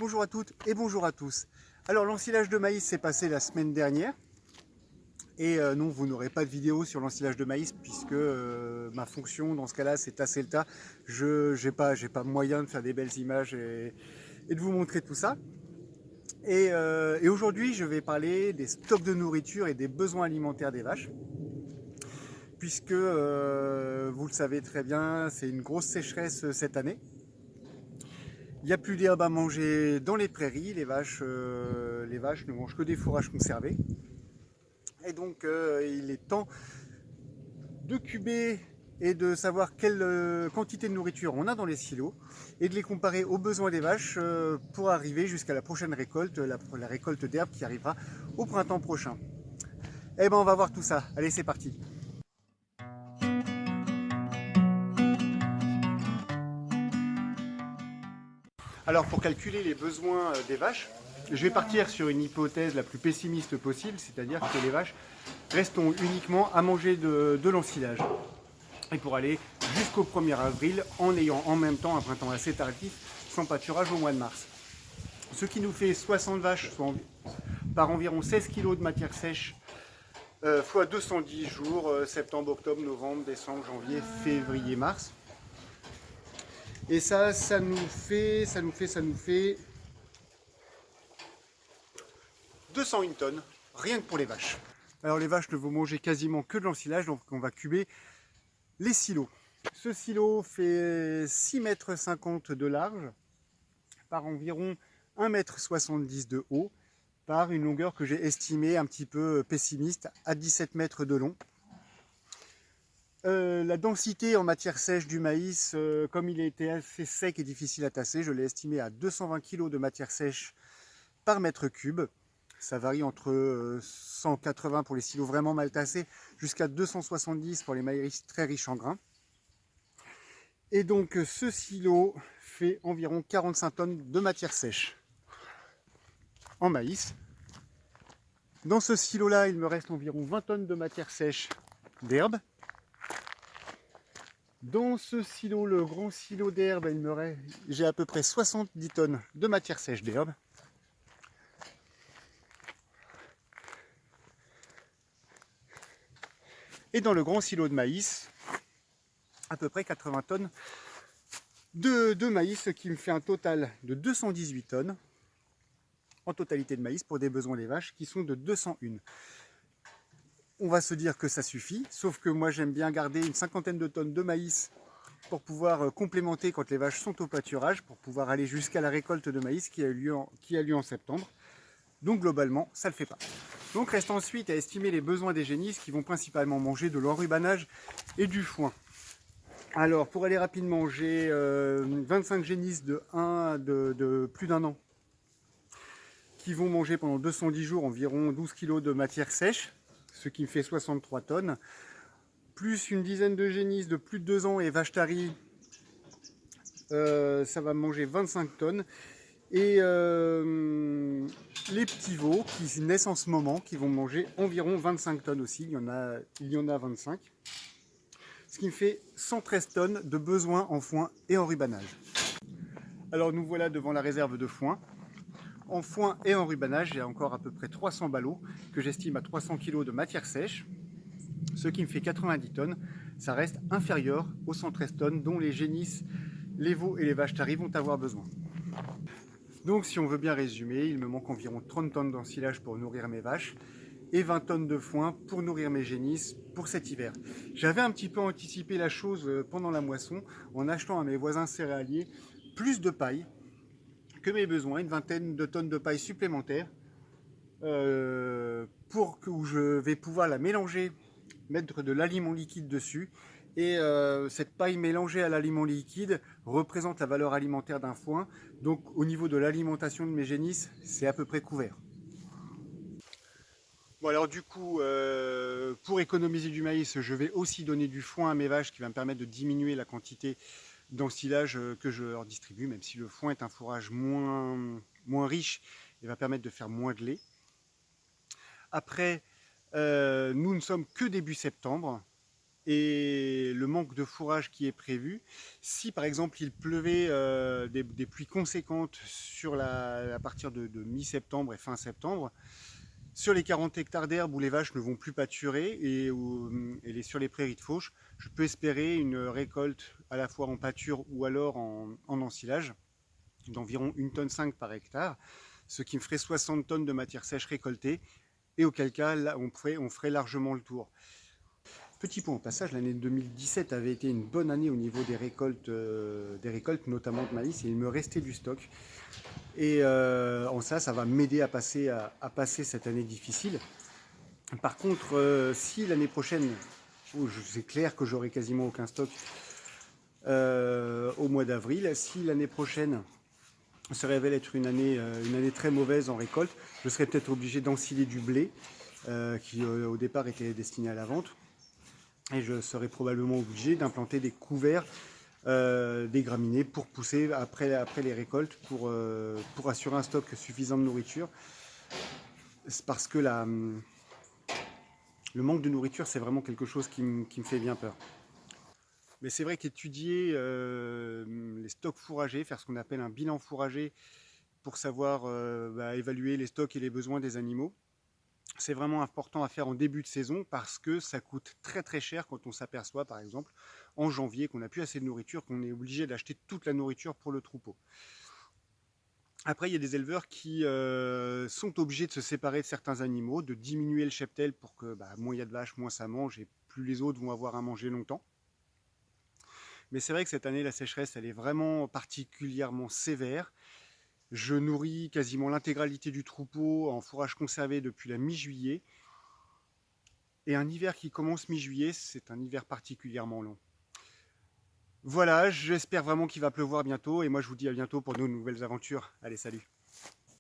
Bonjour à toutes et bonjour à tous. Alors l'ensilage de maïs s'est passé la semaine dernière et non, vous n'aurez pas de vidéo sur l'ensilage de maïs puisque ma fonction dans ce cas-là c'est tasser le tas. Je n'ai pas moyen de faire des belles images et de vous montrer tout ça. Et aujourd'hui je vais parler des stocks de nourriture et des besoins alimentaires des vaches. Puisque vous le savez très bien, c'est une grosse sécheresse cette année. Il n'y a plus d'herbe à manger dans les prairies, les vaches ne mangent que des fourrages conservés. Et donc il est temps de cuber et de savoir quelle quantité de nourriture on a dans les silos et de les comparer aux besoins des vaches pour arriver jusqu'à la prochaine récolte, la récolte d'herbe qui arrivera au printemps prochain. Et ben on va voir tout ça, allez c'est parti. Alors pour calculer les besoins des vaches, je vais partir sur une hypothèse la plus pessimiste possible, c'est-à-dire que les vaches resteront uniquement à manger de l'ensilage. Et pour aller jusqu'au 1er avril en ayant en même temps un printemps assez tardif sans pâturage au mois de mars. Ce qui nous fait 60 vaches par environ 16 kg de matière sèche fois 210 jours, septembre, octobre, novembre, décembre, janvier, février, mars. Et ça nous fait 201 tonnes, rien que pour les vaches. Alors les vaches ne vont manger quasiment que de l'ensilage, donc on va cuber les silos. Ce silo fait 6,50 m de large par environ 1,70 m de haut par une longueur que j'ai estimée un petit peu pessimiste à 17 mètres de long. La densité en matière sèche du maïs, comme il a été assez sec et difficile à tasser, je l'ai estimé à 220 kg de matière sèche par mètre cube. Ça varie entre 180 pour les silos vraiment mal tassés jusqu'à 270 pour les maïs très riches en grains. Et donc ce silo fait environ 45 tonnes de matière sèche en maïs. Dans ce silo-là, il me reste environ 20 tonnes de matière sèche d'herbe. Dans ce silo, le grand silo d'herbe, j'ai à peu près 70 tonnes de matière sèche d'herbe. Et dans le grand silo de maïs, à peu près 80 tonnes de maïs, ce qui me fait un total de 218 tonnes en totalité de maïs pour des besoins des vaches qui sont de 201. On va se dire que ça suffit, sauf que moi j'aime bien garder une cinquantaine de tonnes de maïs pour pouvoir complémenter quand les vaches sont au pâturage, pour pouvoir aller jusqu'à la récolte de maïs qui a lieu en septembre. Donc globalement, ça ne le fait pas. Donc reste ensuite à estimer les besoins des génisses qui vont principalement manger de l'enrubanage et du foin. Alors pour aller rapidement, j'ai 25 génisses de plus d'un an qui vont manger pendant 210 jours environ 12 kg de matière sèche, ce qui me fait 63 tonnes, plus une dizaine de génisses de plus de 2 ans et vaches taries, ça va manger 25 tonnes. Et les petits veaux qui naissent en ce moment, qui vont manger environ 25 tonnes aussi, il y en a 25. Ce qui me fait 113 tonnes de besoins en foin et en rubanage. Alors nous voilà devant la réserve de foin. En foin et en rubanage, j'ai encore à peu près 300 ballots que j'estime à 300 kg de matière sèche, ce qui me fait 90 tonnes. Ça reste inférieur aux 113 tonnes dont les génisses, les veaux et les vaches taries vont avoir besoin. Donc si on veut bien résumer, il me manque environ 30 tonnes d'ensilage pour nourrir mes vaches et 20 tonnes de foin pour nourrir mes génisses pour cet hiver. J'avais un petit peu anticipé la chose pendant la moisson en achetant à mes voisins céréaliers plus de paille que mes besoins, une vingtaine de tonnes de paille supplémentaire où je vais pouvoir la mélanger, mettre de l'aliment liquide dessus. Et cette paille mélangée à l'aliment liquide représente la valeur alimentaire d'un foin. Donc au niveau de l'alimentation de mes génisses, c'est à peu près couvert. Bon alors du coup, pour économiser du maïs, je vais aussi donner du foin à mes vaches qui va me permettre de diminuer la quantité d'ensilage que je leur distribue, même si le foin est un fourrage moins riche et va permettre de faire moins de lait. Après, nous ne sommes que début septembre. et le manque de fourrage qui est prévu. Si par exemple il pleuvait des pluies conséquentes à partir de mi-septembre et fin septembre, sur les 40 hectares d'herbe où les vaches ne vont plus pâturer sur les prairies de fauche, je peux espérer une récolte à la fois en pâture ou alors en ensilage d'environ 1,5 tonne par hectare, ce qui me ferait 60 tonnes de matière sèche récoltée, et auquel cas là, on ferait largement le tour. Petit point au passage, l'année 2017 avait été une bonne année au niveau des récoltes notamment de maïs, et il me restait du stock. Et en ça va m'aider à passer cette année difficile. Par contre, si l'année prochaine, c'est clair que j'aurai quasiment aucun stock au mois d'avril, si l'année prochaine se révèle être une année très mauvaise en récolte, je serai peut-être obligé d'ensiler du blé qui au départ était destiné à la vente. Et je serai probablement obligé d'implanter des couverts des graminées pour pousser après les récoltes pour assurer un stock suffisant de nourriture. C'est parce que le manque de nourriture, c'est vraiment quelque chose qui me fait bien peur. Mais c'est vrai qu'étudier les stocks fourragers, faire ce qu'on appelle un bilan fourrager pour savoir évaluer les stocks et les besoins des animaux, c'est vraiment important à faire en début de saison parce que ça coûte très très cher quand on s'aperçoit par exemple en janvier qu'on n'a plus assez de nourriture, qu'on est obligé d'acheter toute la nourriture pour le troupeau. Après, il y a des éleveurs qui sont obligés de se séparer de certains animaux, de diminuer le cheptel pour que moins il y a de vaches, moins ça mange et plus les autres vont avoir à manger longtemps. Mais c'est vrai que cette année, la sécheresse, elle est vraiment particulièrement sévère. Je nourris quasiment l'intégralité du troupeau en fourrage conservé depuis la mi-juillet. Et un hiver qui commence mi-juillet, c'est un hiver particulièrement long. Voilà, j'espère vraiment qu'il va pleuvoir bientôt. Et moi, je vous dis à bientôt pour de nouvelles aventures. Allez, salut!